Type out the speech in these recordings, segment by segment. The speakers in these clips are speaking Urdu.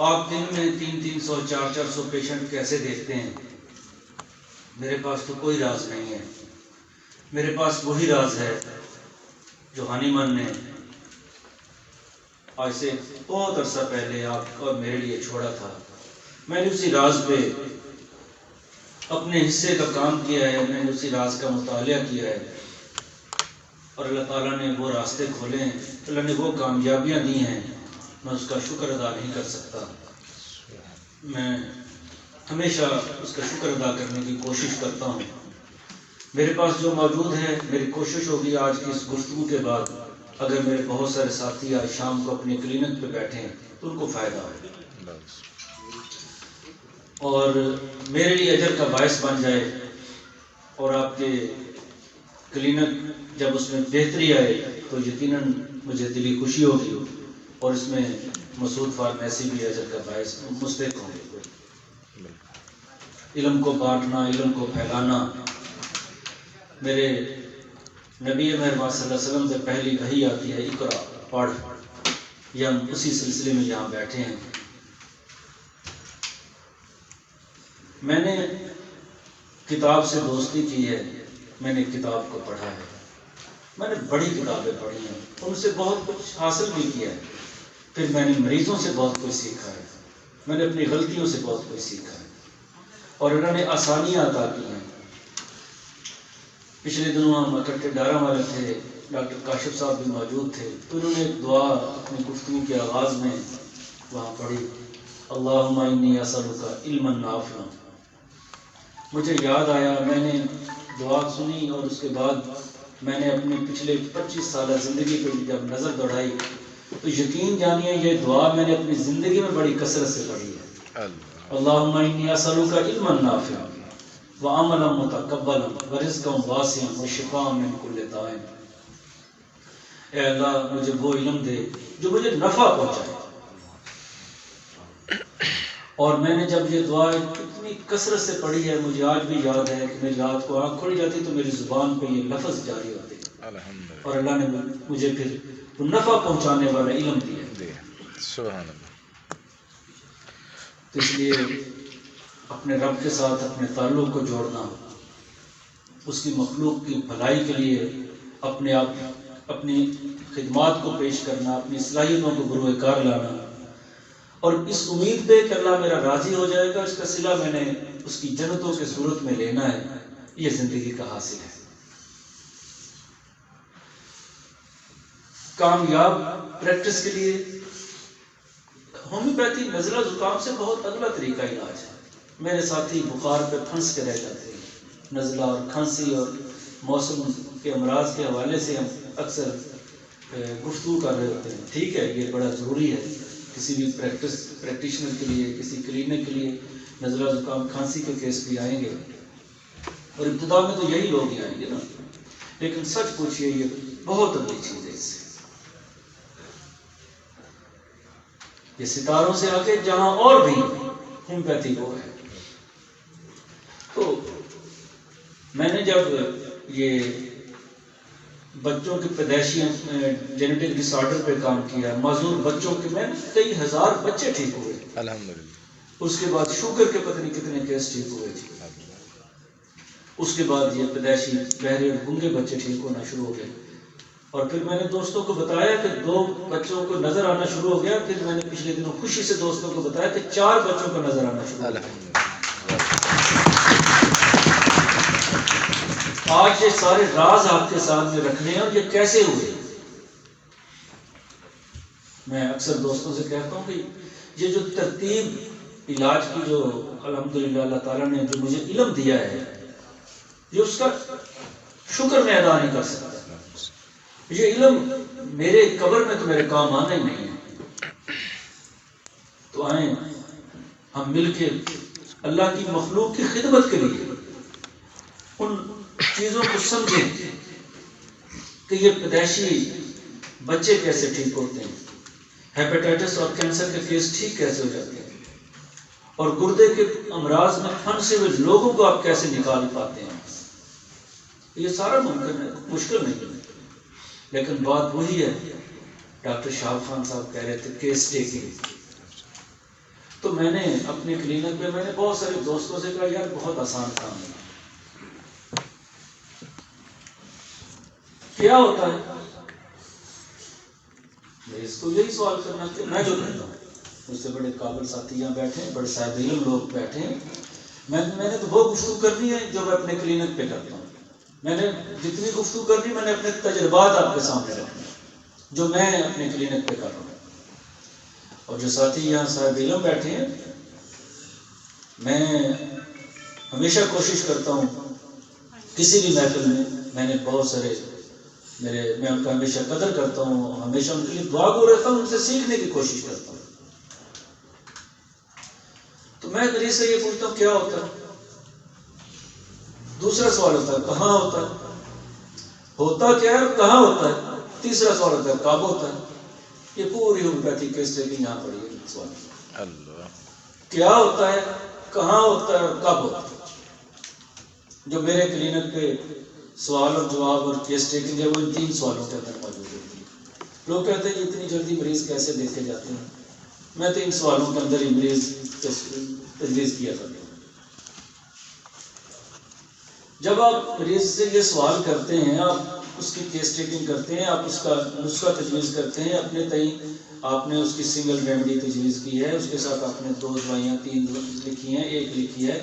آپ دن میں 300 400 پیشنٹ کیسے دیکھتے ہیں؟ میرے پاس تو کوئی راز نہیں ہے. میرے پاس وہی راز ہے جو ہانیمن نے آج سے بہت عرصہ پہلے آپ اور میرے لیے چھوڑا تھا. میں نے اسی راز پہ اپنے حصے کا کام کیا ہے، میں نے اسی راز کا مطالعہ کیا ہے، اور اللہ تعالیٰ نے وہ راستے کھولے ہیں، اللہ نے وہ کامیابیاں دی ہیں، میں اس کا شکر ادا نہیں کر سکتا. میں ہمیشہ اس کا شکر ادا کرنے کی کوشش کرتا ہوں. میرے پاس جو موجود ہے، میری کوشش ہوگی آج کی اس گفتگو کے بعد اگر میرے بہت سارے ساتھی آج شام کو اپنی کلینک پہ بیٹھیں تو ان کو فائدہ ہو اور میرے لیے اجر کا باعث بن جائے، اور آپ کے کلینک جب اس میں بہتری آئے تو یقیناً مجھے دلی خوشی ہوگی، اور اس میں مسعود فارمیسی بھی اجر کا باعث مستحق ہوں گے. علم کو بانٹنا، علم کو پھیلانا، میرے نبی مہربان صلی اللہ علیہ وسلم سے پہلی وحی آتی ہے اقرا، پڑھ. یہ ہم اسی سلسلے میں یہاں بیٹھے ہیں. میں نے کتاب سے دوستی کی ہے، میں نے کتاب کو پڑھا ہے، میں نے بڑی کتابیں پڑھی ہیں، ان سے بہت کچھ حاصل بھی کیا ہے. پھر میں نے مریضوں سے بہت کچھ سیکھا ہے، میں نے اپنی غلطیوں سے بہت کچھ سیکھا ہے، اور انہوں نے آسانیاں عطا کی ہیں. پچھلے دنوں ہم اکٹھے ڈارا والے تھے، ڈاکٹر کاشف صاحب بھی موجود تھے، تو انہوں نے ایک دعا اپنی گفتگو کے آغاز میں وہاں پڑھی، اللہم انی اسألک علما نافعا. مجھے یاد آیا، میں نے دعا سنی اور اس کے بعد میں نے اپنے پچھلے 25 سالہ زندگی پہ جب نظر دوڑائی تو یقین جانیے یہ دعا میں نے اپنی زندگی میں بڑی کثرت سے پڑھی ہے. اللہم انی اسألک علما نافعا وعملا متقبلا ورزقا واسعا وشفاء من کل داء. اے اللہ مجھے وہ علم دے جو مجھے نفع پہنچائے. اور میں نے جب یہ دعا اتنی کثرت سے پڑھی ہے، مجھے آج بھی یاد ہے کہ میری رات کو آنکھ کھل جاتی تو میری زبان پہ یہ لفظ جاری ہوتے، اور اللہ نے مجھے پھر نفع پہنچانے والا علم دیا. سبحان اللہ. تو اس لیے اپنے رب کے ساتھ اپنے تعلق کو جوڑنا، اس کی مخلوق کی بھلائی کے لیے اپنے آپ اپنی خدمات کو پیش کرنا، اپنی صلاحیتوں کو بروئے کار لانا، اور اس امید پہ کہ اللہ میرا راضی ہو جائے گا، اس کا صلہ میں نے اس کی جنتوں کے صورت میں لینا ہے، یہ زندگی کا حاصل ہے. کامیاب پریکٹس کے لیے ہومیوپیتھی نزلہ زکام سے بہت اگلا طریقہ علاج ہے. میرے ساتھی بخار پہ پھنس کے رہ جاتے ہیں، نزلہ اور کھانسی اور موسم کے امراض کے حوالے سے ہم اکثر گفتگو کر رہے ہوتے ہیں. ٹھیک ہے، یہ بڑا ضروری ہے کسی بھی پریکٹیشنر کے لیے، کسی کلینک کے لیے. نزلہ زکام کھانسی کے کیس بھی آئیں گے، اور ابتدا میں تو یہی لوگ ہی آئیں گے نا، لیکن سچ پوچھئے یہ بہت اگلی چیز ہے. اس سے یہ ستاروں سے آگے جہاں اور بھی ہومیوپیتھی وہ ہے. تو میں نے جب یہ بچوں کے پیدائشی جینیٹک ڈس آرڈر پہ کام کیا، معذور بچوں کے، میں کئی ہزار بچے ٹھیک ہوئے الحمدللہ. اس کے بعد شوگر کے پتہ نہیں کتنے کیس ٹھیک ہوئے تھے. اس کے بعد یہ پیدائشی بہرے اور گنگے بچے ٹھیک ہونا شروع ہو گئے، اور پھر میں نے دوستوں کو بتایا کہ 2 بچوں کو نظر آنا شروع ہو گیا. پھر میں نے پچھلے دنوں خوشی سے دوستوں کو بتایا کہ 4 بچوں کو نظر آنا شروع ہو گیا. آج یہ سارے راز آپ کے سامنے رکھنے ہیں، اور یہ کیسے ہوئے. میں اکثر دوستوں سے کہتا ہوں کہ یہ جو ترتیب علاج کی جو الحمدللہ اللہ تعالیٰ نے جو مجھے علم دیا ہے، یہ اس کا شکر میں ادا نہیں کر سکتا. یہ علم میرے قبر میں تو میرے کام آنا ہی نہیں ہے. تو آئیں ہم مل کے اللہ کی مخلوق کی خدمت کے لیے ان چیزوں کو سمجھیں کہ یہ پیدائشی بچے کیسے ٹھیک ہوتے ہیں، ہیپیٹائٹس اور کینسر کے کیس ٹھیک کیسے ہو جاتے ہیں، اور گردے کے امراض میں پھنسے ہوئے لوگوں کو آپ کیسے نکال پاتے ہیں. یہ سارا ممکن ہے، مشکل نہیں ہے. لیکن بات وہی ہے، ڈاکٹر شہاب خان صاحب کہہ رہے تھے کیس ٹیکنگ. تو میں نے اپنے کلینک پہ میں نے بہت سارے دوستوں سے کہا یار بہت آسان کام ہے. کیا ہوتا ہے؟ اس کو یہی سوال کرنا کہ میں جو کہتا ہوں مجھ سے بڑے قابل ساتھی یہاں بیٹھے ہیں, بڑے صاحب علم لوگ بیٹھے ہیں. میں نے تو وہ گفتگو کرنی ہے جو میں اپنے کلینک پہ کرتا ہوں. میں نے جتنی گفتگو کرنی میں نے اپنے تجربات آپ کے سامنے رکھنے جو میں اپنے کلینک پہ کر رہا ہوں. اور جو ساتھی یہاں صاحب علم بیٹھے ہیں, میں ہمیشہ کوشش کرتا ہوں کسی بھی محفل میں نے بہت سارے میں ان کا ہمیشہ قدر کرتا ہوں, ہمیشہ ان کے لیے دعا گو رہتا ہوں, ان سے سیکھنے کی کوشش کرتا ہوں. تو میں مریض سے یہ پوچھتا ہوں کیا ہوتا ہے, دوسرا سوال ہوتا ہے کہاں ہوتا ہے, ہوتا کیا ہے کہاں ہوتا ہے, تیسرا سوال ہوتا ہے کب ہوتا ہے. یہ پوری ہومیوپیتھی کیس لیکن یہاں پڑی ہے سوال کیا ہوتا ہے, کہاں ہوتا ہے اور کب ہوتا ہے. جو میرے کلینک پہ سوال اور جواب اور کیس ٹیکنگ ہے وہ ان 3 سوالوں کے اندر موجود ہوتی ہے. لوگ کہتے ہیں اتنی جلدی مریض کیسے دیکھے جاتے ہیں. میں تو ان سوالوں کے اندر ہی مریض تجویز کیا کرتا ہوں. جب آپ مریض سے یہ سوال کرتے ہیں, آپ اس کی کیس ٹیکنگ کرتے ہیں, آپ اس کا نسخہ تجویز کرتے ہیں اپنے تئیں, آپ نے اس کی سنگل ریمیڈی تجویز کی ہے, اس کے ساتھ آپ نے 2 دوائیاں 3 لکھی ہیں, 1 لکھی ہے.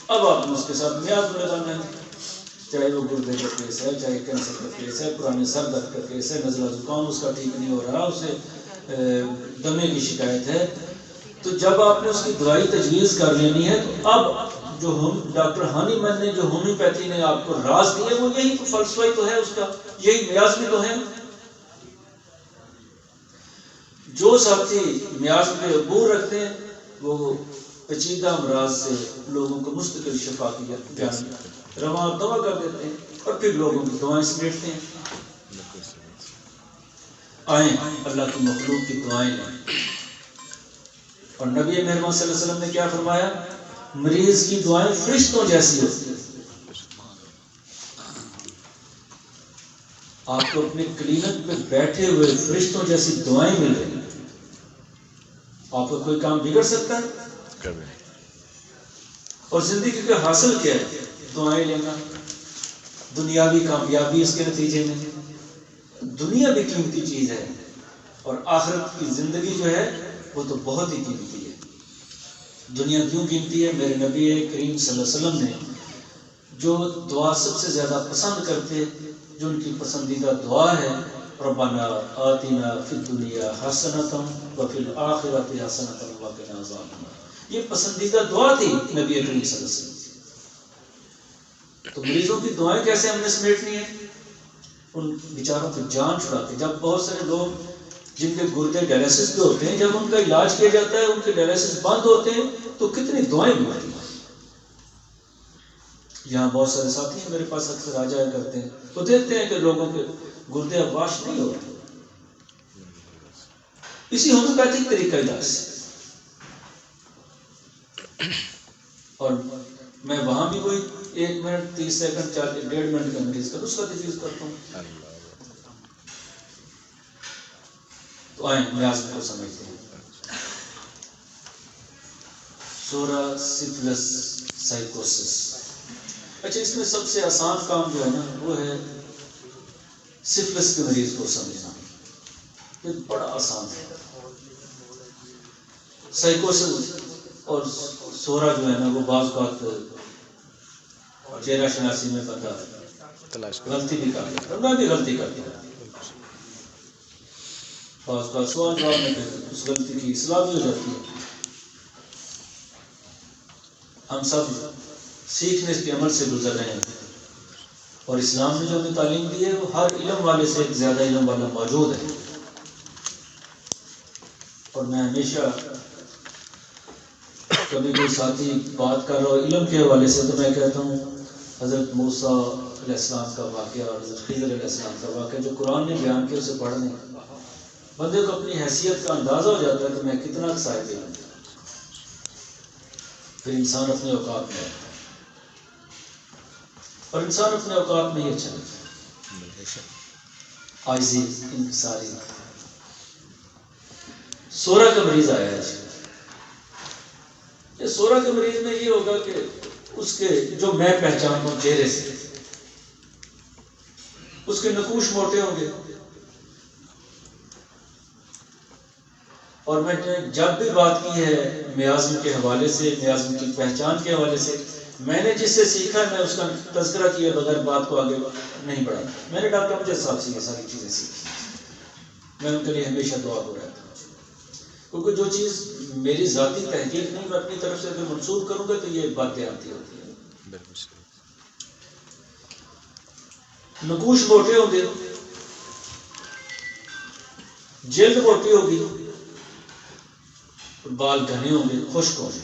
اب آپ نے اس کے ساتھ میعاد لگانا ہے, چاہے وہ گردے کا کیس ہے, چاہے کینسر کا کیس ہے, پرانے سر درد کا کیس ہے, نزلہ زکام اس کا ٹھیک نہیں ہو رہا, اسے دمے کی شکایت ہے. تو جب آپ نے اس کی دوائی تجویز کر لینی ہے تو اب جو ڈاکٹر ہانی من نے جو ہومیوپیتھی نے آپ کو راز دیے وہ یہی فلسفہ تو ہے, اس کا یہی میاض بھی تو ہے. جو ساتھی میاض پہ عبور رکھتے ہیں وہ پیچیدہ امراض سے لوگوں کو مستقل شفا کی جان رواں دوا کر دیتے ہیں اور پھر لوگوں کی دعائیں سمیٹتے ہیں. آئیں اللہ کی مخلوق کی دعائیں لیں. اور نبی مہربان صلی اللہ علیہ وسلم نے کیا فرمایا, مریض کی دعائیں فرشتوں جیسی ہوتی ہیں. آپ کو اپنے کلینک پہ بیٹھے ہوئے فرشتوں جیسی دعائیں مل رہی ہیں. آپ کا کوئی کام بگڑ سکتا ہے؟ اور زندگی کا حاصل کیا ہے؟ دعائیں لینا. دنیاوی کامیابی اس کے نتیجے میں, دنیا بھی قیمتی چیز ہے اور آخرت کی زندگی جو ہے وہ تو بہت ہی قیمتی ہے. دنیا کیوں قیمتی ہے؟ میرے نبی کریم صلی اللہ علیہ وسلم نے جو دعا سب سے زیادہ پسند کرتے, جو ان کی پسندیدہ دعا ہے, ربنا آتنا فی الدنیا حسنۃ وفی الآخرۃ حسنۃ وقنا عذاب النار. یہ پسندیدہ دعا تھی نبی کریم صلی اللہ علیہ وسلم. تو مریضوں کی دعائیں کیسے ہم نے سمیٹنی ہیں؟ ان بیچاروں کی جان چھڑا کے. جب بہت سارے لوگ جن کے گردے ڈائلسس پہ ہوتے ہیں, جب ان کا علاج کیا جاتا ہے, ان کے ڈائلسس بند ہوتے ہیں تو کتنی دعائیں بھی ہوتی ہیں. یہاں بہت سارے ساتھی ہیں میرے پاس اکثر آ جایا کرتے ہیں, وہ دیکھتے ہیں کہ لوگوں کے گردے اب واش نہیں ہوتے اسی ہومیوپیتھک طریقہ علاج سے. اور میں وہاں بھی کوئی 1 منٹ 30 سیکنڈ 1.5 منٹ کا مریض کا نسخہ تجویز کرتا ہوں. تو آئیں میاض کو سمجھتے ہیں. سورا سفلس سائیکوسس. اچھا, اس میں سب سے آسان کام جو ہے نا وہ ہے سفلس کے مریض کو سمجھنا. یہ بڑا آسان ہے. سائیکوسس اور سورا جو ہے نا وہ بعض بات چہرہ شناسی میں پتہ غلطی بھی کر لیتا ہوں, میں بھی غلطی کرتا ہوں. بعض بات سوال جواب میں اس غلطی کی اصلاح بھی ہو جاتی ہے. ہم سب سیکھنے کے عمل سے گزر رہے ہیں اور اسلام نے جو ہمیں تعلیم دی ہے وہ ہر علم والے سے زیادہ علم والا موجود ہے. اور میں ہمیشہ کبھی کوئی ساتھی بات کر رہا ہو علم کے حوالے سے تو میں کہتا ہوں حضرت موسیٰ علیہ السلام کا واقعہ اور حضرت خضر علیہ السلام کا واقعہ جو قرآن نے بیان کیا اسے پڑھنے بندے کو اپنی حیثیت کا اندازہ ہو جاتا ہے کہ میں کتنا صاحب علم ہوں. پھر انسان اپنے اوقات میں رہتا ہے اور انسان اپنے اوقات میں ہی اچھا لگتا ہے. عاجزی انکساری. سورہ کا مریض آیا ہے. سورا کے مریض میں یہ ہوگا کہ اس کے جو میں پہچانتا ہوں چہرے سے، اس کے نقوش موٹے ہوں گے، اور میں نے جب بھی بات کی ہے میازم کے حوالے سے، میازم کی پہچان کے حوالے سے، میں نے جس سے سیکھا ہے میں اس کا تذکرہ کیے بغیر بات کو آگے نہیں بڑھائی. میں نے ڈاکٹر مجھے صاحب سے یہ ساری چیزیں سیکھی، میں ان کے لیے ہمیشہ دعا ہو رہتا ہوں، کیونکہ جو چیز میری ذاتی تحقیق نہیں میں اپنی طرف سے اگر منسوخ کروں گا تو یہ باتیں آتی ہوتی ہیں. نقوش موٹے ہوں گے، جلد موٹی ہوگی، بال گھنے ہوں گے، خشک ہوں گے.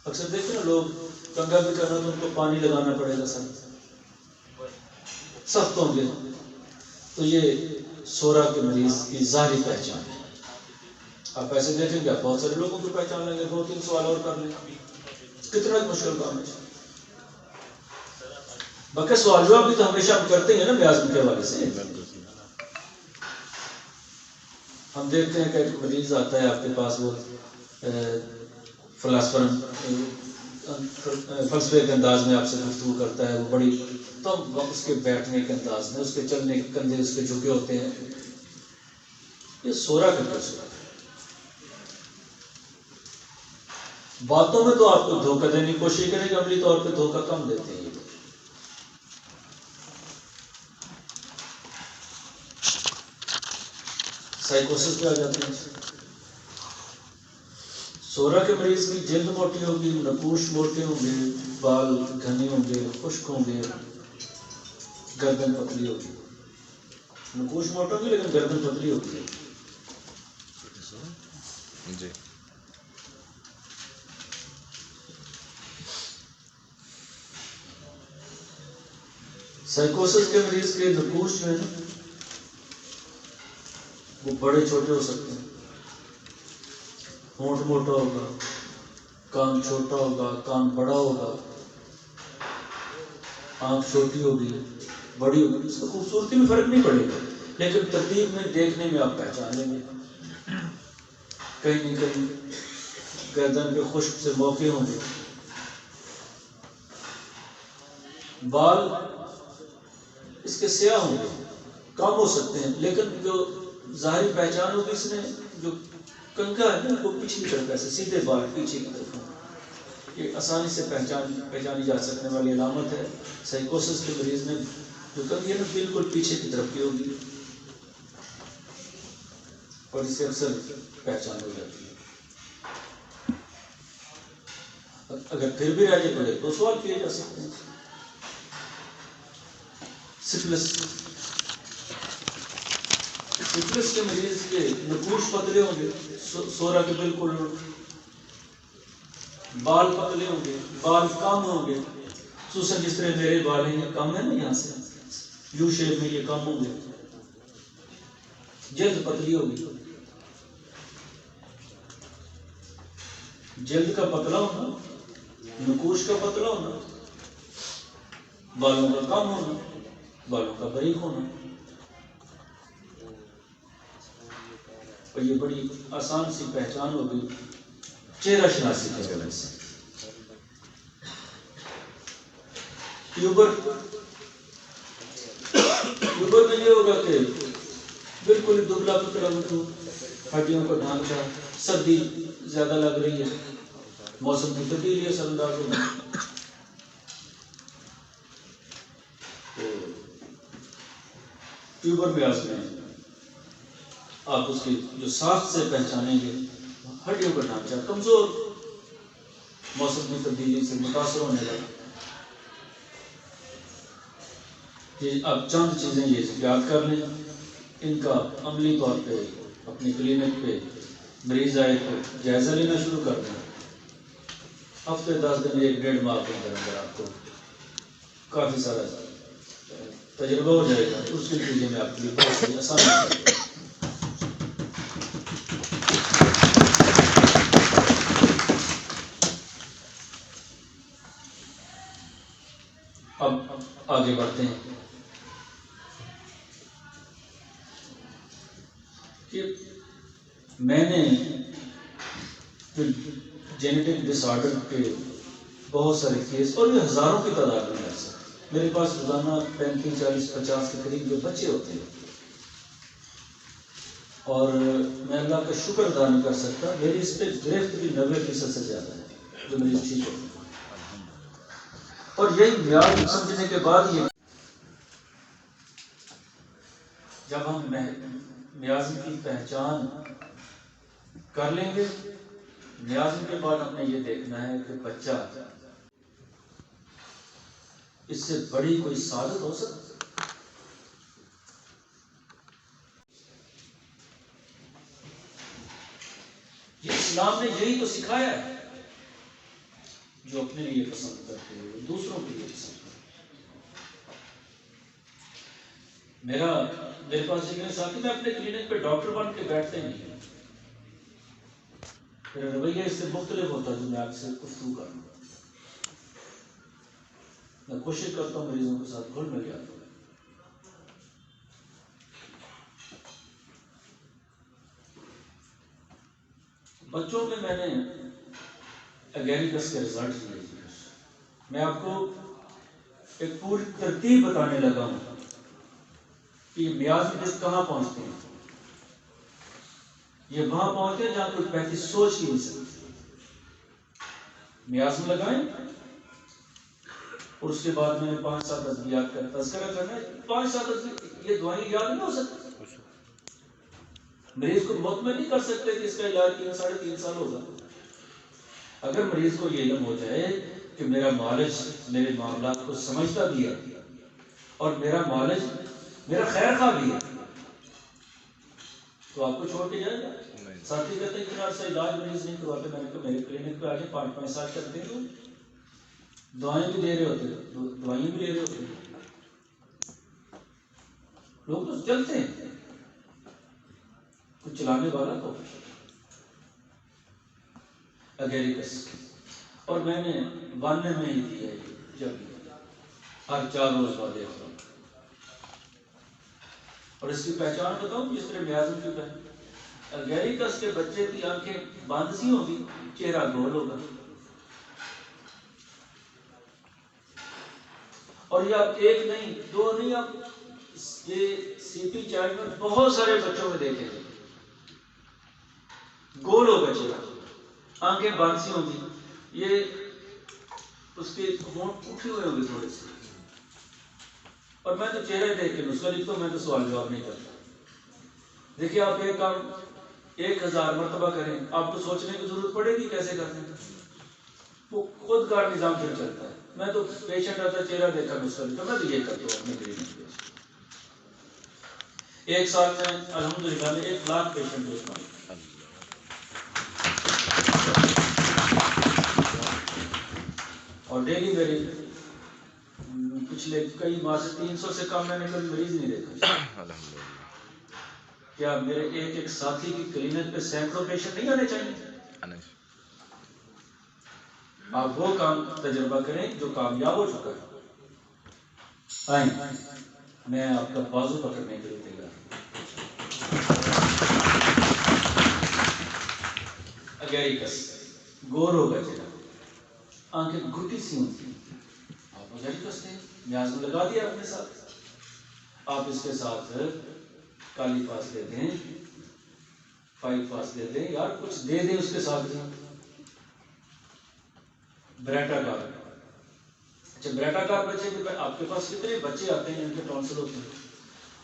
اکثر دیکھتے ہیں لوگ کنگھا بھی کرنا تو ان کو پانی لگانا پڑے گا، سخت ہوں گے. تو یہ سورا کے مریض کی ظاہری پہچان ہے. آپ ایسے دیکھیں گے آپ بہت سارے لوگوں کی پہچان لیں گے. 2-3 سوال اور کر لیں، کتنا مشکل کام ہے. باقی سوال جواب بھی تو ہمیشہ ہم کرتے ہیں نا میازم کے حوالے سے. ہم دیکھتے ہیں کہ ایک مریض آتا ہے آپ کے پاس، وہ فلسفے کے انداز میں آپ سے گفتگو کرتا ہے، وہ بڑی تو اس کے بیٹھنے کے انداز میں، اس کے چلنے کے کندھے اس کے جھکے ہوتے ہیں. یہ سورا کا قصور ہے. باتوں میں تو آپ کو دھوکہ دینے کی کوشش کریں گے، عملی طور پہ دھوکہ کم دیتے ہیں. سائیکوسس پہ آ جاتے ہیں. سورا کے مریض کی جلد موٹی ہوگی، نقوش موٹے ہوں گے، بال گھنے ہوں گے، خشک ہوں گے، گردن پتلی ہوگی. نقوش موٹے ہوں گے لیکن گردن پتلی ہوگی. جی سائیکوسس کے مریض کے نقوش جو ہے نا وہ بڑے چھوٹے ہو سکتے ہیں. ہونٹ موٹا ہوگا، کان چھوٹا ہوگا، کان بڑا ہوگا، آنکھ چھوٹی ہوگی، بڑی ہوگی. اس کا خوبصورتی میں فرق نہیں پڑے گا، لیکن ترتیب میں دیکھنے میں آپ پہچان لیں گے. کہیں نہ کہیں گردن کے خشک سے موقع ہوں گے. بال اس کے سیاہ ہوں گے، کم ہو سکتے ہیں، لیکن جو ظاہری پہچان ہوگی اس نے جو کنگھا ہے نا وہ پچھلی طرف ایسے سیدھے بال پیچھے کی طرف ہوں. یہ آسانی سے پہچانی جا سکنے والی علامت ہے. سائیکوسس کے مریض میں جو کنگھی ہے نا بالکل پیچھے کی طرف کی ہوگی، اور اس سے اکثر پہچان ہو جاتی ہے. اگر پھر بھی رہ جائے تو سوال کیے جا سکتے ہیں. سفلس کے مریض کے نقوش پتلے ہوں گے، سورا کے بالکل بال پتلے ہوں گے، بال کم ہوں گے، خصوصاً جس طرح میرے بال ہیں یہ کم ہے نا، یہاں سے یو شیپ میں یہ کم ہوں گے. جلد پتلی ہوگی. جلد کا پتلا ہونا، نقوش کا پتلا ہونا، بالوں کا کم ہونا، بالوں کا باریک ہونا. اور یہ بڑی آسان سی پہچان ہوگی چہرہ شناسی کے حوالے سے. ٹیوبر میں یہ ہوگا کہ بالکل دبلا پتلا ہو، ہڈیوں کا ڈھانچہ، سردی زیادہ لگ رہی ہے، موسم کی تبدیلی اثر انداز ہوگا. ٹیوبر میں آپ اس کی جو ساخت سے پہچانیں گے، ہڈیوں کا ڈھانچہ کمزور، موسم کی تبدیلی سے متاثر ہونے لگا. اب چند چیزیں یہ یاد کر لیں، ان کا عملی طور پہ اپنی کلینک پہ مریض آئے تو جائزہ لینا شروع کر دیں. ہفتے 10 دن 1-1.5 ماہ کے اندر آپ کو کافی سارا تجربہ ہو جائے گا. اس کے نتیجے میں آپ کے لیے بہت ہی آسان ہو جائے گا. اب آگے بڑھتے ہیں کہ میں نے جینیٹک ڈس آرڈر کے بہت سارے کیس، اور یہ ہزاروں کی تعداد میں ایسا میرے پاس روزانہ 35 40 50 کے قریب جو بچے ہوتے ہیں، اور میں اللہ کا شکر ادا نہیں کر سکتا، میری اس پہ گرفت بھی 90% سے زیادہ ہے جو میری ٹھیک ہوتی ہے۔ اور یہی معیار سمجھنے کے بعد یہ جب ہم میازم کی پہچان کر لیں گے، میازم کے بعد ہم نے یہ دیکھنا ہے کہ بچہ اس سے بڑی کوئی سعادت ہو سکتی؟ یہ اسلام نے یہی تو سکھایا ہے، جو اپنے لیے پسند کرتے ہیں دوسروں کے لیے پسند کرتے ہیں۔ میرے پاس ایک ساتھی، میں اپنے کلینک پہ ڈاکٹر بن کے بیٹھتے نہیں، میرا رویہ اس سے مختلف ہوتا ہے جو میں آپ سے گفتگو کروں۔ میں کوشش کرتا ہوں مریضوں کے ساتھ گھل مل جاتا ہوں۔ بچوں میں نے اگینکس کے رزلٹ لیے، میں آپ کو ایک پوری ترتیب بتانے لگا ہوں کہ میازم ٹیسٹ کہاں پہنچتے ہیں۔ یہ وہاں پہنچتے ہیں جہاں کوئی پہلی سوچ ہی نہیں سکتی۔ میازم لگائیں، اور اس کے بعد میں نے 5-7 ادویات کا تذکرہ کرنا ہے۔ 5-7 یہ دوائیں یاد نہیں ہو سکتی، مریض کو مطمئن نہیں کر سکتے کہ اس کا علاج 3-3.5 سال ہوگا۔ اگر مریض کو یہ علم ہو جائے کہ میرا معالج میرے معاملات کو سمجھتا بھی ہے اور میرا معالج میرا خیر خواہ بھی ہے، تو آپ کو چھوڑ کے جائے گا؟ ساتھی کہتے ہیں کہ آپ سے علاج مریض نہیں کرواتے، میں نے کہا میرے کلینک پہ آ جائیں، 5-5 سال کرتے ہیں، دوائیں بھی دے رہے ہوتے ہیں، دوائیں بھی لے رہے ہوتے ہیں، لوگ تو چلتے ہیں، کچھ چلانے والا تو اگیریکس، اور میں نے 92 میں ہی دیا ہے، جب ہر 4 روز بعد دیکھ رہا ہوں، اور اس کی پہچان بتاؤں، جس طرح میازم کی پہچان، اگیریکس کے بچے کی آنکھیں بند سی ہوگی، چہرہ گول ہوگا، اور یہ آپ 1 نہیں 2 نہیں، آپ یہ سی پی چارٹ میں بہت سارے بچوں میں دیکھیں گے، گول ہوگا چہرہ، آنکھیں بند سی ہوں گی، یہ اس کے ہونٹ اٹھے ہوئے ہوں گے تھوڑے سے، اور میں تو چہرے دیکھ کے نسخہ لکھتا ہوں، میں تو سوال جواب نہیں کرتا۔ دیکھیے آپ ایک کام 1000 مرتبہ کریں، آپ کو سوچنے کی ضرورت پڑے گی کیسے کرتے ہیں، وہ خود کار نظام پھر چلتا ہے۔ میں تو پیشنٹ آتا چہرہ دیکھا نسخہ لکھتا، میں تو یہ کرتا ہوں اپنے کلینک پہ۔ 1 سال میں الحمدللہ میں 1 لاکھ پیشنٹ دیکھتا ہوں، اور ڈیلی میری پچھلے کئی ماہ سے 300 سے کم میں نے کبھی مریض نہیں دیکھا۔ کیا میرے ایک ساتھی کی کلینک پہ سینکڑوں پیشنٹ نہیں آنے چاہیے؟ آپ وہ کام تجربہ کریں جو کامیاب ہو چکا ہے۔ آئیں، میں آپ کا بازو پکڑنے کے لیے تیار ہوں۔ اگیریکس گول ہوگا چہرہ، آنکھیں گھٹی سی ہوتی ہیں، آپ اگیریکس سے میازم لگا دیا اپنے ساتھ، آپ اس کے ساتھ کالی پاس دے دیں، 5 پاس دے دیں، یار کچھ دے دیں اس کے ساتھ، بریٹا کار۔ اچھا بریٹا کار بچے کے آپ کے پاس کتنے بچے آتے ہیں ان کے ٹونسل ہوتے ہیں،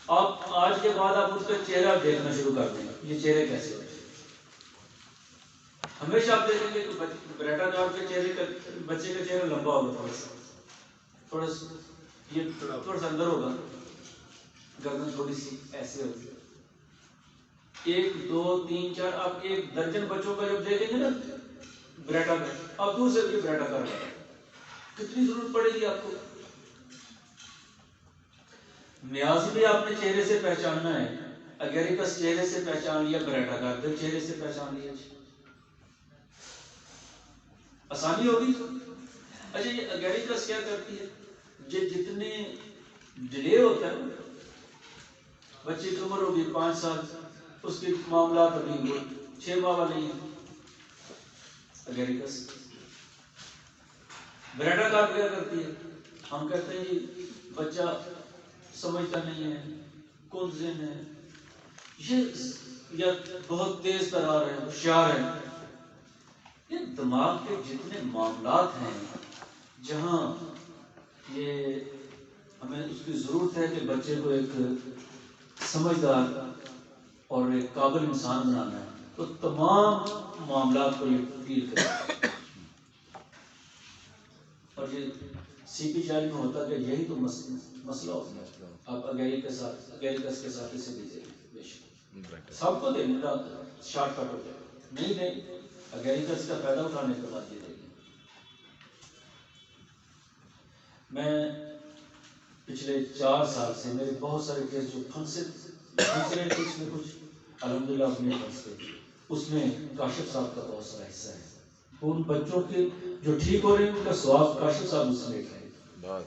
آپ آج کے بعد آپ اس کا چہرہ دیکھنا شروع کر دیں، یہ چہرے کیسے ہوتے ہیں، ہمیشہ آپ دیکھیں گے کہ بریٹا کار کے چہرے کا بچے کا چہرہ لمبا ہوگا، تھوڑا سا یہ تھوڑا سا اندر ہوگا، گردن تھوڑی سی ایسے ہوگی۔ 1 2 3 4 آپ 1 درجن بچوں کا جب دیکھیں گے نا بریٹا کا، آپ دور سے بھی بریٹا کر رہے ہیں، کتنی ضرورت پڑے گی آپ کو؟ میازم بھی آپ نے چہرے سے پہچاننا ہے، اگیریکس چہرے سے پہچان لیا، بریٹا کار پھر چہرے سے پہچان لیا، آسانی ہوگی۔ اچھا یہ اگیریکس کیا کرتی ہے، یہ جتنے ڈیلے ہوتا ہے، بچے کی عمر ہوگی 5 سال، اس کے معاملات ابھی 6 ماہ والے ہیں، اگیریکس. بریٹا کار کیا کرتی ہے؟ ہم کہتے ہیں جی بچہ سمجھتا نہیں ہے، کون ذہن ہے، یہ بہت تیز ترار ہے، ہوشیار ہے. یہ دماغ کے جتنے معاملات ہیں جہاں یہ ہمیں اس کی ضرورت ہے کہ بچے کو ایک سمجھدار اور ایک قابل انسان بنانا ہے، تو تمام معاملات کو یہ ڈیل کرے. اور یہ سی پی چارج میں ہوتا کہ یہی تو مسئلہ ہوتا ہے. آپ اگیریکس کے ساتھ اسے دیجیے، بے شک سب کو دیں گے، شارٹ کٹ ہو جائے نہیں دیں. اگیریکس کا فائدہ اٹھانے کے بعد یہ دیں گے. میں پچھلے 4 سال سے میرے بہت سارے کیس جو پھنسے میں کچھ الحمدللہ اپنے پھنس گئے، اس میں کاشف صاحب کا بہت سارا حصہ ہے. ان بچوں کے جو ٹھیک ہو رہے ہیں ان کا ثواب کاشف صاحب اس میں ہے. بعض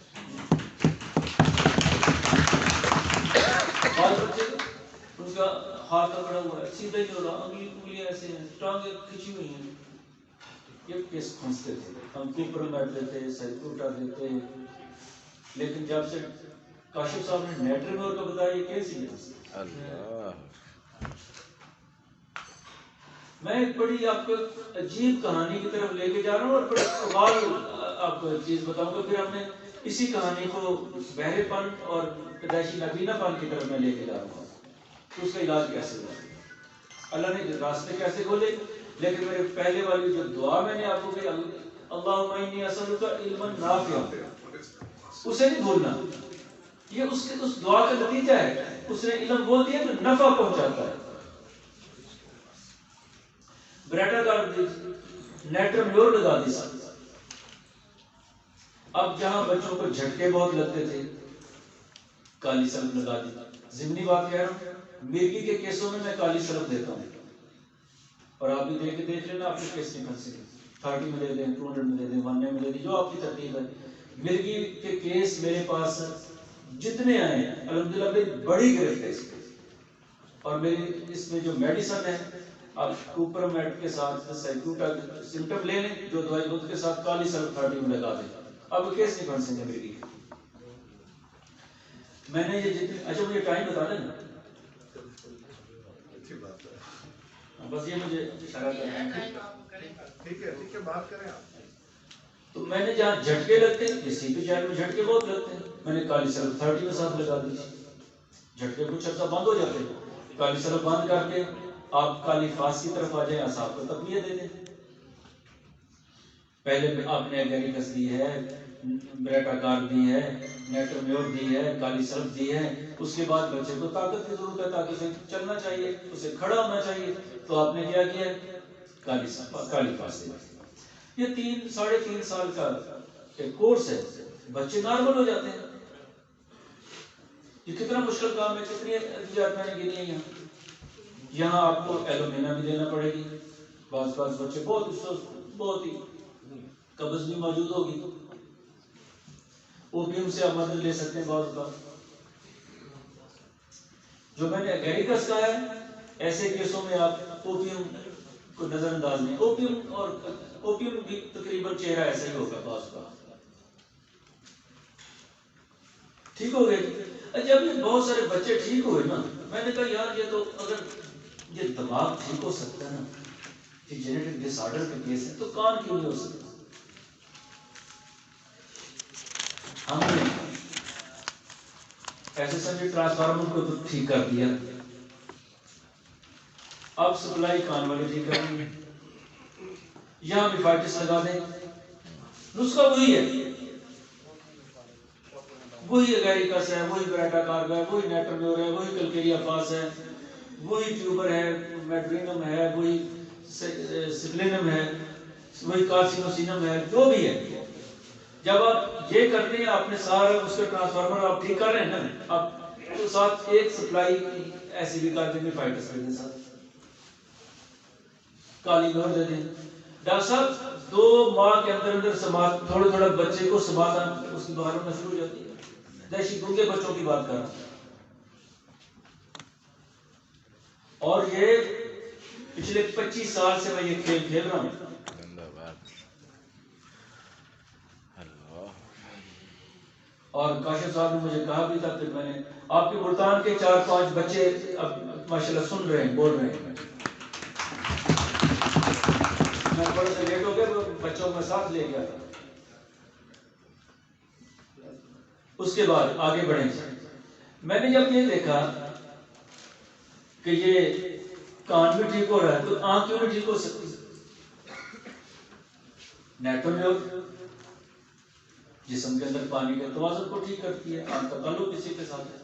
بچے ان کا ہاتھ پکڑا ہوا ہے، سیدھا ہی ہو رہا، انگلیاں ایسے ہیں، ٹانگیں کھچی ہوئی ہیں. یہ کیس پھنستے تھے. ہم کوپر میٹ دیتے، سیکوٹا دیتے، لیکن جب سے کاشف صاحب نے نیٹر میں کا بتایا یہ کیس ہی ہے. میں ایک بڑی آپ کو عجیب کہانی کی طرف لے کے جا رہا ہوں اور بڑے سوال آپ کو ایک چیز بتاؤں گا، پھر ہم نے اسی کہانی کو بہرے پن اور پیدائشی نابینا پن کی طرف میں لے کے جا رہا ہوں. تو اس کا علاج کیسے ہوا، اللہ نے راستے کیسے کھولے. لیکن میرے پہلے والی جو دعا میں نے آپ کو کہ اللہم انی اسألک علما نافعا، اسے نہیں بھولنا. یہ اس دعا کا نتیجہ ہے. اس نے علم بول دیا تو نفع پہنچاتا ہے. بریٹا کر دی، نیٹر میور لگا دی. اب جہاں بچوں کو جھٹکے بہت لگتے تھے کالی سلف لگا دی. ضمنی بات کہہ رہا ہوں، مرگی کے کیسوں میں کالی سلف دیتا ہوں اور آپ بھی دیکھ لینا آپ کے کیس نہیں پھنسے. 30 میں دے دیں، 200 میں دے دیں، 1 میں دے دیں، جو آپ کی ترتیب ہے. مرگی کے کیس میرے پاس جتنے آئے ہیں الحمدللہ میری بڑی گرفت ہے اس پہ. اور میری اس میں جو میڈیسن ہے آپ کوپر میٹ کے ساتھ سیکوٹا سمٹم لے لیں، جو دوائی دودھ کے ساتھ کالی سلف 30 میں لگا دیں. اب کیس نہیں پھنسیں گے میری. میں نے یہ جتنے اچھا مجھے ٹائم بتا دیں نا، بس یہ مجھے اشارہ کرنا ہے. ٹھیک ہے بات کریں آپ. تو میں نے جہاں جھٹکے لگتے ہیں، اسی پہ چار میں جھٹکے بہت لگتے ہیں، میں نے کالی سلف 30 میں ساتھ لگا دی. جھٹکے کچھ عرصہ بند ہو جاتے ہیں. کالی سلف بند کر کے آپ کالی فاس کی طرف آ جائیں، اصحاب کو تقویہ دے دیں. پہلے آپ نے اگیریکس دی ہے، بریٹا کار دی ہے، نیٹر میور دی ہے، کالی سلف دی ہے. اس کے بعد بچے کو طاقت کی ضرورت ہے تاکہ اسے چلنا چاہیے، اسے کھڑا ہونا چاہیے. تو آپ نے کیا کیا؟ کالی فاس دی. یہ 3.5 سال کا ایک کورس ہے، بچے نارمل ہو جاتے ہیں. یہ کتنا مشکل کام ہے، کتنی ادویات میں نے گنی ہیں. یہاں آپ کو ایلومینا بھی دینا پڑے گی. بعض بچے بہت ہی قبض بھی موجود ہوگی. اوپیم سے آپ مدد لے سکتے ہیں. بعض بار جو میں نے اگیریکس کہا ہے، ایسے کیسوں میں آپ اوپیم کو نظر انداز نہیں. اوپیم بھی تقریباً چہرہ ایسا ہی ہوگا. بعض بار ٹھیک ہو گئے. جب یہ بہت سارے بچے ٹھیک ہوئے نا، میں نے کہا یار یہ تو اگر یہ دماغ ٹھیک ہو سکتا ہے نا، یہ جینیٹک ڈس آرڈر کا کیس ہے، تو کان کیوں نہیں ہو سکتا؟ ہم نے ایسے سمجھے ٹرانسفارمر کو تو ٹھیک کر دیا، اب سپلائی کان والے ٹھیک کریں گے. یہاں بھی فائٹس لگا دیں. نسخہ وہی ہے، وہی اگیریکس ہے، وہی بریٹا کارب ہے، وہی نیٹر میور ہے، وہی کلکیریا فاس ہے، وہی ٹیوبر ہے، میڈرینم ہے، وہی سپلینم ہے، وہی کارسینوسینم ہے، جو بھی ہے. جب آپ یہ کرتے ہیں، آپ نے سارا اس کا ٹرانسفارمر آپ ٹھیک کر رہے ہیں نا، آپ تو ساتھ ایک سپلائی ایسی بھی کر دیں گے، فائٹس کر دیں، ساتھ کالی میور دے دیں. ڈاکٹر صاحب 2 ماہ کے اندر سماعت تھوڑے بچے کو سماعت اس کی باہر ہونا شروع ہو جاتی ہے. دہشت گنگے بچوں کی بات کر رہا ہوں. اور یہ پچھلے 25 سال سے میں یہ کھیل کھیل رہا ہوں. اور کاشف صاحب نے مجھے کہا بھی تھا، پھر میں نے آپ کے ملتان کے 4-5 بچے اب ماشاءاللہ سن رہے ہیں، بول رہے ہیں. میں تھوڑا سا لیٹ ہو گیا، بچوں میں ساتھ لے گیا تھا. اس کے بعد آگے بڑھیں. میں نے جب یہ دیکھا کہ یہ کان بھی ٹھیک ہو رہا ہے تو آنکھ کیوں نہیں ٹھیک ہو سکتی؟ نیٹروجن جسم کے اندر پانی کے توازن کو ٹھیک کرتی ہے، آنکھ کا تعلق کسی کے ساتھ ہے.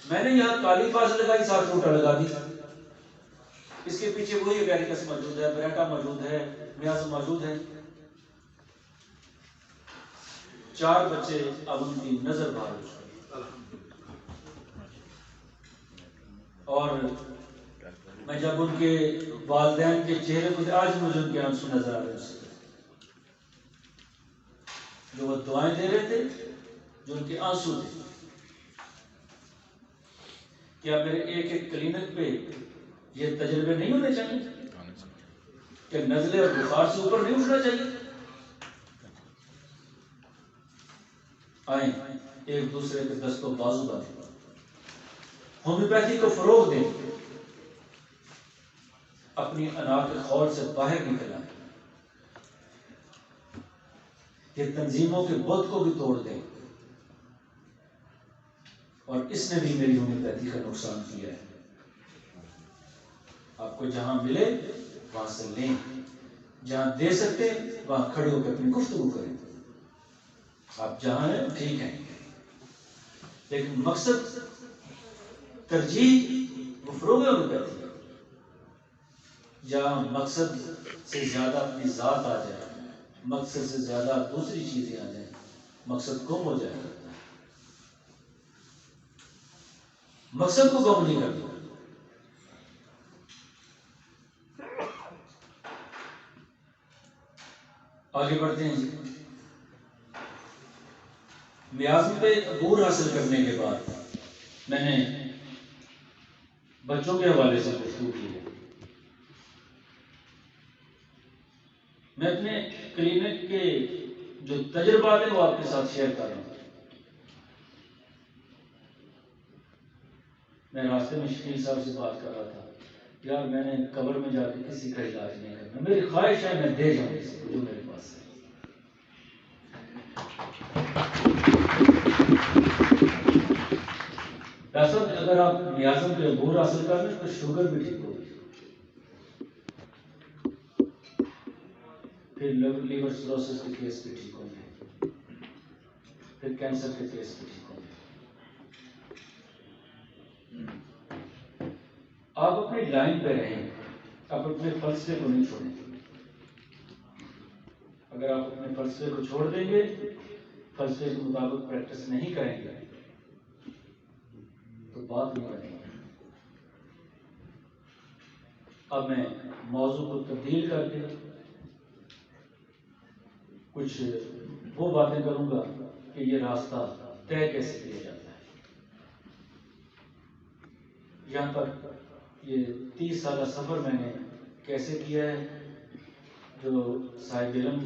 میں نے یہاں کالی پاس لگائی، 7 ٹوٹا لگا دی. اس کے پیچھے وہی ایگریکس موجود ہے، بریٹا موجود ہے، میاز موجود ہے. 4 بچے اب ان کی نظر باہر ہو چکی. اور میں جب ان کے والدین کے چہرے کو آج مجھے ان کے آنسو نظر آ رہے ہیں، جو وہ دعائیں دے رہے تھے، جو ان کے آنسو تھے. کیا میرے ایک کلینک پہ یہ تجربے نہیں ہونے چاہیے کہ نزلے اور بخار سے اوپر نہیں اٹھنا چاہیے؟ آئیں ایک دوسرے کے دست و بازو بنیں، ہومیوپیتھی کو فروغ دیں، اپنی انا کے خول سے باہر نکل آئیں، یہ تنظیموں کے بت کو بھی توڑ دیں. اور اس نے بھی میری ہومیوپیتھی کا نقصان کیا ہے. آپ کو جہاں ملے وہاں سے لیں، جہاں دے سکتے وہاں کھڑے ہو کے اپنی گفتگو کریں. آپ جہاں ہیں ٹھیک ہیں، لیکن مقصد ترجیح وہ فروغ ہومیوپیتھی ہے. جہاں مقصد سے زیادہ اپنی ذات آ جائے، مقصد سے زیادہ دوسری چیزیں آ جائیں، مقصد گم ہو جائے. مقصد کو گم نہیں کرنا. آگے بڑھتے ہیں. میازم پہ عبور حاصل کرنے کے بعد میں نے بچوں کے حوالے سے گفتگو کی ہے. میں اپنے کلینک کے جو تجربات ہیں وہ آپ کے ساتھ شیئر کر رہا ہوں. میں راستے میں شکیل صاحب سے بات کر رہا تھا، یار میں نے قبر میں جا کے کسی کا علاج نہیں کرنا، میری خواہش ہے میں دے جاؤں کسی کو جو میرے پاس ہے. ڈاکٹر اگر آپ میازم پہ عبور حاصل کر لیں تو شوگر بھی ٹھیک ہوگی، پھر لیور سروسس کے کیس بھی ٹھیک ہوں گے، پھر کینسر کے کیس بھی ٹھیک ہوں گے. آپ اپنی لائن پہ رہیں، آپ اپنے فلسفے کو نہیں چھوڑیں. اگر آپ اپنے فلسفے کو چھوڑ دیں گے، فلسفے کے مطابق پریکٹس نہیں کریں گے تو بات نہیں بنے گی. اب میں موضوع کو تبدیل کر کے کچھ وہ باتیں کروں گا کہ یہ راستہ طے کیسے کیا جاتا ہے. یہاں تک یہ 30 سالہ سفر میں نے کیسے کیا ہے، جو صاحب علم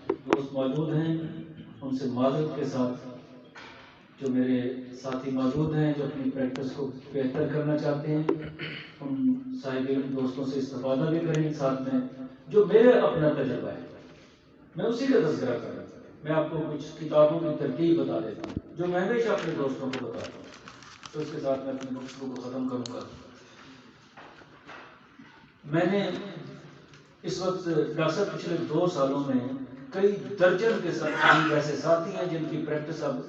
دوست موجود ہیں ان سے معذرت کے ساتھ، جو میرے ساتھی موجود ہیں جو اپنی پریکٹس کو بہتر کرنا چاہتے ہیں ان صاحب علم دوستوں سے استفادہ بھی کریں. ساتھ میں جو میرے اپنا تجربہ ہے میں اسی کا تذکرہ کر رہا ہوں. میں آپ کو کچھ کتابوں کی ترتیب بتا دیتا ہوں جو میں ہمیشہ اپنے دوستوں کو بتاتا ہوں، تو اس کے ساتھ میں اپنی گفتگو کو ختم کروں گا. میں نے اس وقت ڈاکٹر پچھلے 2 سالوں میں کئی درجن کے ساتھ ایسے ساتھی ہیں جن کی پریکٹس اب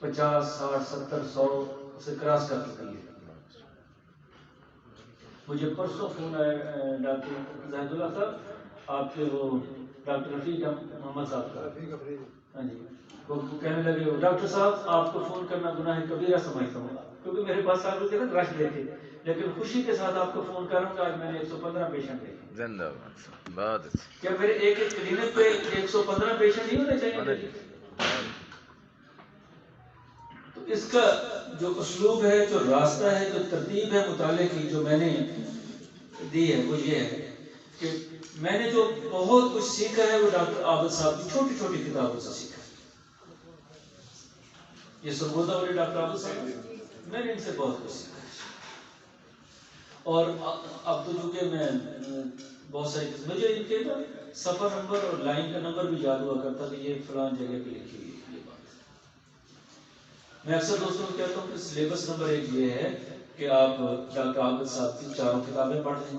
50 60 70 100 سے کراس کر چکی ہے. مجھے پرسوں فون آیا ڈاکٹر زاہد اللہ صاحب آپ کے وہ ڈاکٹر رفیق محمد صاحب کا، ہاں جی، وہ کہنے لگے ڈاکٹر صاحب آپ کو فون کرنا گناہ کبیرہ سمجھتا ہوں، کیونکہ میرے پاس سال ہوتے نا رش دیکھے، لیکن خوشی کے ساتھ آپ کو فون کر رہا ہوں کہ آج میں نے 115 پیشنٹ دیکھے. زندہ باد. کیا میرے ایک کلینک پہ 115 پیشنٹ نہیں ہونے چاہیے؟ تو اس کا جو اسلوب ہے، جو راستہ ہے، جو ترتیب ہے مطالعے کی جو میں نے دی ہے وہ یہ ہے کہ میں نے جو بہت کچھ سیکھا ہے وہ ڈاکٹر عابد صاحب کی چھوٹی چھوٹی کتابوں سے سیکھا ہے. یہ سرگودا والے ڈاکٹر عابد صاحب، میں نے ان سے بہت کچھ سیکھا. اور اب تو جو کہ میں بہت ساری مجھے ان کے سفر نمبر اور لائن کا نمبر بھی یاد ہوا کرتا کہ یہ فلان جگہ پہ لکھی ہوئی ہے یہ بات. میں اکثر دوستوں کو کہتا ہوں کہ سلیبس نمبر 1 یہ ہے کہ آپ ڈاکٹر عابد صاحب کی 4 کتابیں پڑھ لیں.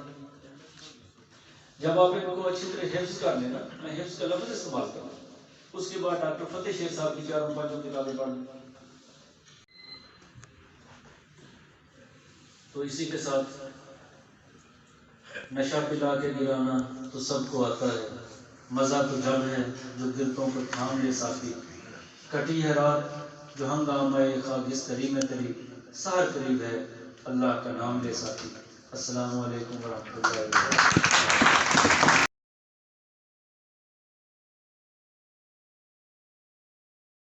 جب آپ ان کو اچھی طرح حفظ کر لیں نا، میں حفظ کا لفظ استعمال کروں، اس کے بعد ڈاکٹر فتح شیر صاحب کی 4-5 کتابیں پڑھ لیں. تو اسی کے ساتھ نشہ پلا کے گرانا تو سب کو آتا ہے، مزہ تو جب ہے جو گرتوں کو تھام لے ساتھی. کٹی ہے رات جو ہنگامہ خاکستری میں تری، سحر قریب ہے اللہ کا نام لے ساتھی. السلام علیکم ورحمۃ اللہ وبرکاتہ.